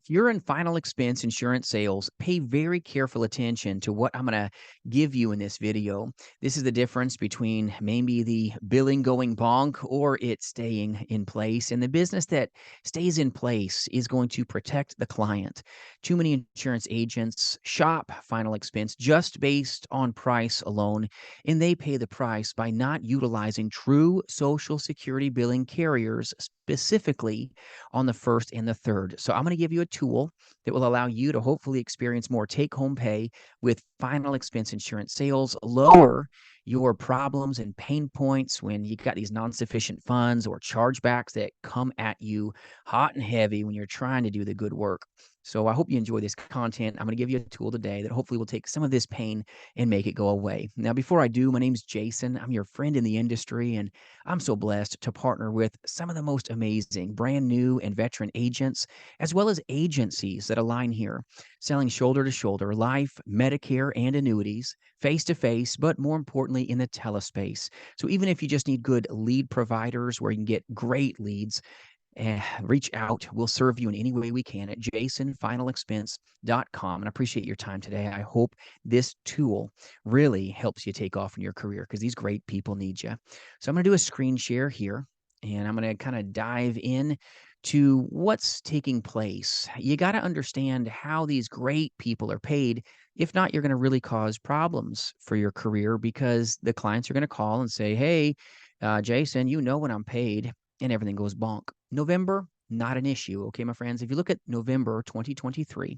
If you're in final expense insurance sales, pay very careful attention to what I'm going to give you in this video. This is the difference between maybe the billing going bonk or it staying in place. And the business that stays in place is going to protect the client. Too many insurance agents shop final expense just based on price alone, and they pay the price by not utilizing true Social Security billing carriers, specifically on the first and the third. So I'm going to give you a tool that will allow you to hopefully experience more take-home pay with final expense insurance sales, lower your problems and pain points when you got these non-sufficient funds or chargebacks that come at you hot and heavy when you're trying to do the good work. So I hope you enjoy this content. I'm going to give you a tool today that hopefully will take some of this pain and make it go away. Now, before I do, my name's Jason. I'm your friend in the industry, and I'm so blessed to partner with some of the most amazing brand new and veteran agents, as well as agencies that align here, selling shoulder to shoulder life, Medicare, and annuities, face to face, but more importantly, in the telespace. So even if you just need good lead providers where you can get great leads, reach out. We'll serve you in any way we can at jasonfinalexpense.com. And I appreciate your time today. I hope this tool really helps you take off in your career because these great people need you. So I'm going to do a screen share here, and I'm going to kind of dive in to what's taking place. You got to understand how these great people are paid. If not, you're going to really cause problems for your career because the clients are going to call and say, hey, Jason, you know when I'm paid, and everything goes bonk. November, not an issue. Okay, my friends. If you look at November 2023,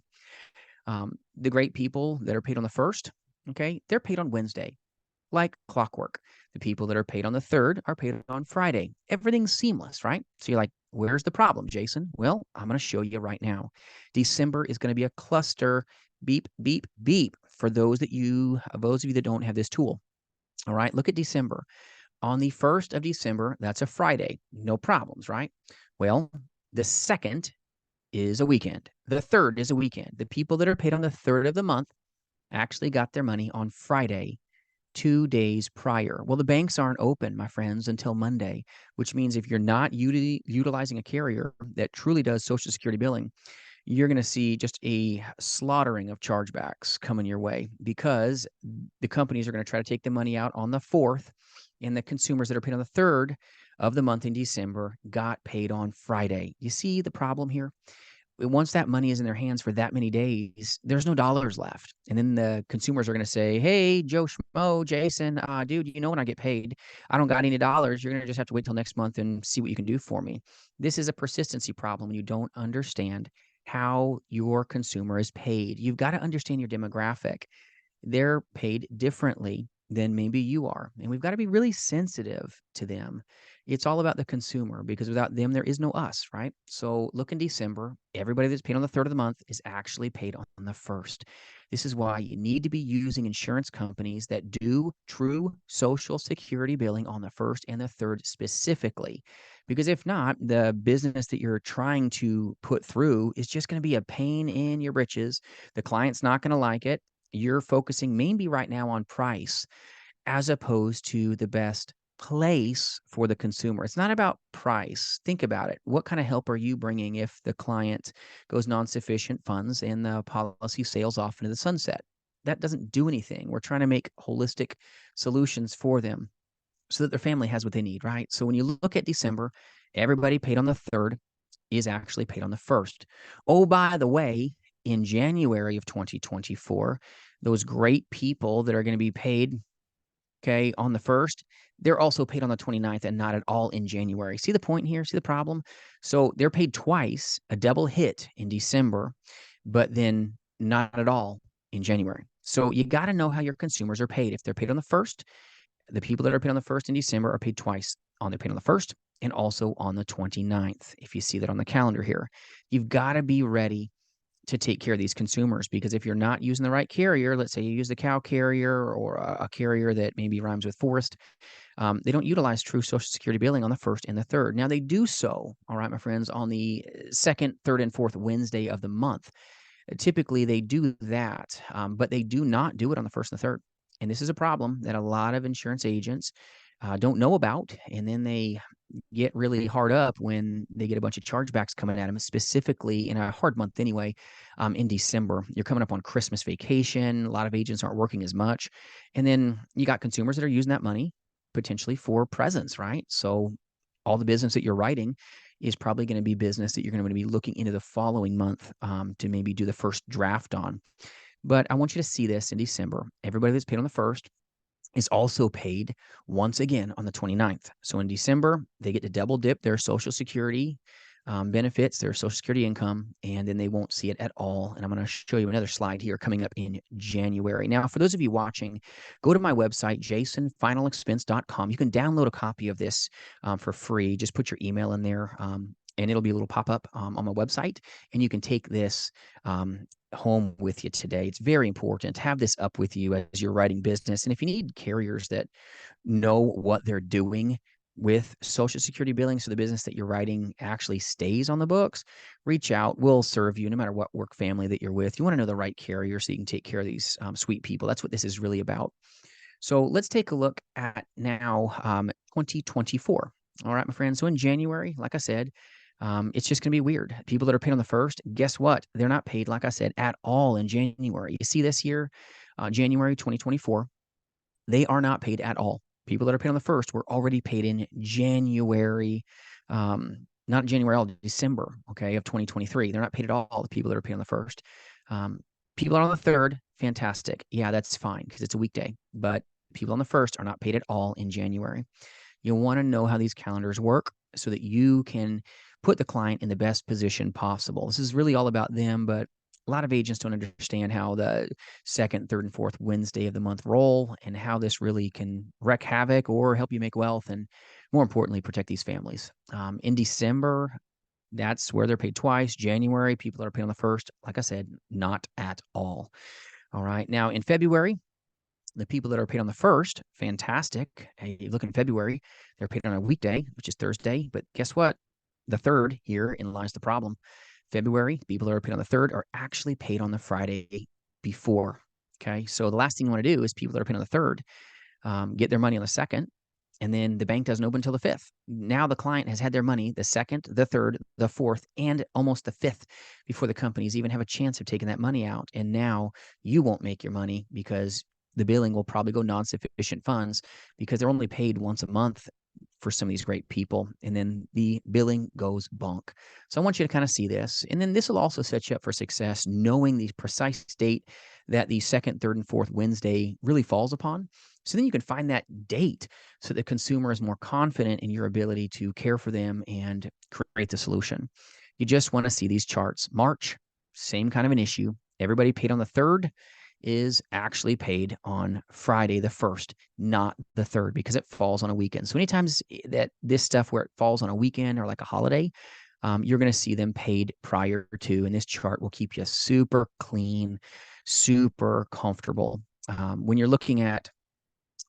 the great people that are paid on the 1st, okay, they're paid on Wednesday, like clockwork. The people that are paid on the 3rd are paid on Friday. Everything's seamless, right? So you're like, where's the problem, Jason? Well, I'm going to show you right now. December is going to be a cluster beep, beep, beep for those of you that don't have this tool. All right, look at December. On the 1st of December, that's a Friday. No problems, right? Well, the 2nd is a weekend. The 3rd is a weekend. The people that are paid on the 3rd of the month actually got their money on Friday, 2 days prior. Well, the banks aren't open, my friends, until Monday, which means if you're not utilizing a carrier that truly does Social Security billing, you're going to see just a slaughtering of chargebacks coming your way because the companies are going to try to take the money out on the 4th, and the consumers that are paid on the 3rd of the month in December got paid on Friday. You see the problem here? Once that money is in their hands for that many days, there's no dollars left. And then the consumers are going to say, hey, Joe Schmo, Jason, dude, you know when I get paid, I don't got any dollars. You're going to just have to wait till next month and see what you can do for me. This is a persistency problem when you don't understand how your consumer is paid. You've got to understand your demographic. They're paid differently than maybe you are. And we've got to be really sensitive to them. It's all about the consumer because without them, there is no us, right? So look in December, everybody that's paid on the 3rd of the month is actually paid on the 1st. This is why you need to be using insurance companies that do true Social Security billing on the 1st and the 3rd specifically. Because if not, the business that you're trying to put through is just going to be a pain in your britches. The client's not going to like it. You're focusing maybe right now on price as opposed to the best place for the consumer. It's not about price. Think about it. What kind of help are you bringing if the client goes non-sufficient funds and the policy sails off into the sunset? That doesn't do anything. We're trying to make holistic solutions for them so that their family has what they need, right? So when you look at December, everybody paid on the 3rd is actually paid on the 1st. Oh, by the way, in January of 2024, those great people that are going to be paid, okay, on the 1st, they're also paid on the 29th and not at all in January. See the point here? See the problem? So they're paid twice, a double hit in December, but then not at all in January. So you got to know how your consumers are paid. If they're paid on the 1st, the people that are paid on the 1st in December are paid twice. They're paid on the 1st and also on the 29th, if you see that on the calendar here. You've got to be ready to take care of these consumers because if you're not using the right carrier, let's say you use the cow carrier or a carrier that maybe rhymes with forest, they don't utilize true Social Security billing on the 1st and the 3rd. Now they do so, all right, my friends, on the 2nd, 3rd, and 4th Wednesday of the month. Typically they do that, but they do not do it on the 1st and the 3rd. And this is a problem that a lot of insurance agents don't know about, and then they get really hard up when they get a bunch of chargebacks coming at them, specifically in a hard month anyway, in December. You're coming up on Christmas vacation. A lot of agents aren't working as much. And then you got consumers that are using that money potentially for presents, right? So all the business that you're writing is probably going to be business that you're going to be looking into the following month to maybe do the first draft on. But I want you to see this in December. Everybody that's paid on the first is also paid once again on the 29th. So in December, they get to double dip their Social Security benefits, their Social Security income, and then they won't see it at all. And I'm going to show you another slide here coming up in January. Now, for those of you watching, go to my website, jasonfinalexpense.com. You can download a copy of this for free. Just put your email in there. And it'll be a little pop-up on my website, and you can take this home with you today. It's very important to have this up with you as you're writing business. And if you need carriers that know what they're doing with Social Security billing, so the business that you're writing actually stays on the books, reach out. We'll serve you no matter what work family that you're with. You want to know the right carrier so you can take care of these sweet people. That's what this is really about. So let's take a look at now 2024. All right, my friends. So in January, like I said, it's just going to be weird. People that are paid on the first, guess what? They're not paid, like I said, at all in January. You see this here, January 2024, they are not paid at all. People that are paid on the first were already paid in January, not January, all December, okay, of 2023. They're not paid at all, the people that are paid on the first. People on the third, fantastic. Yeah, that's fine because it's a weekday. But people on the first are not paid at all in January. You'll want to know how these calendars work so that you can put the client in the best position possible. This is really all about them, but a lot of agents don't understand how the second, third, and fourth Wednesday of the month roll and how this really can wreak havoc or help you make wealth and, more importantly, protect these families. In December, that's where they're paid twice. January, people that are paid on the first, like I said, not at all. All right. Now, in February, the people that are paid on the first, fantastic. Hey, you look in February, they're paid on a weekday, which is Thursday. But guess what? The third, here in lies the problem. February, people that are paid on the third are actually paid on the Friday before. Okay. So the last thing you want to do is people that are paid on the third get their money on the second, and then the bank doesn't open until the fifth. Now the client has had their money the second, the third, the fourth, and almost the fifth before the companies even have a chance of taking that money out. And now you won't make your money because the billing will probably go non-sufficient funds because they're only paid once a month for some of these great people. And then the billing goes bonk. So I want you to kind of see this. And then this will also set you up for success, knowing the precise date that the second, third, and fourth Wednesday really falls upon. So then you can find that date so the consumer is more confident in your ability to care for them and create the solution. You just want to see these charts. March, same kind of an issue. Everybody paid on the third is actually paid on Friday the 1st, not the 3rd, because it falls on a weekend. So anytimes that this stuff where it falls on a weekend or like a holiday, you're going to see them paid prior to, and this chart will keep you super clean, super comfortable. When you're looking at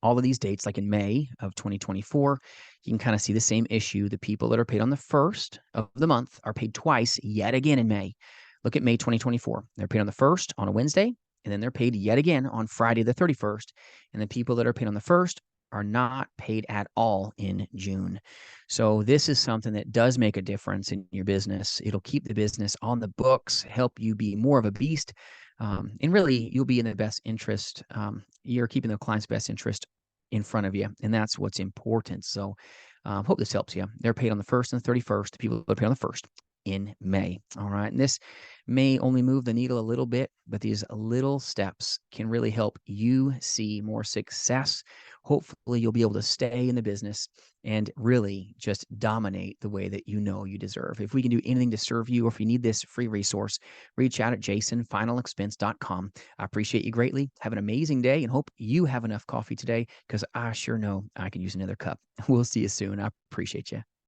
all of these dates, like in May of 2024, you can kind of see the same issue. The people that are paid on the 1st of the month are paid twice yet again in May. Look at May 2024. They're paid on the 1st on a Wednesday, and then they're paid yet again on Friday the 31st. And the people that are paid on the 1st are not paid at all in June. So this is something that does make a difference in your business. It'll keep the business on the books, help you be more of a beast. And really, you'll be in the best interest. You're keeping the client's best interest in front of you, and that's what's important. So hope this helps you. They're paid on the 1st and the 31st. People are paid on the 1st in May. All right. And this may only move the needle a little bit, but these little steps can really help you see more success. Hopefully, you'll be able to stay in the business and really just dominate the way that you know you deserve. If we can do anything to serve you, or if you need this free resource, reach out at jasonfinalexpense.com. I appreciate you greatly. Have an amazing day and hope you have enough coffee today because I sure know I could use another cup. We'll see you soon. I appreciate you.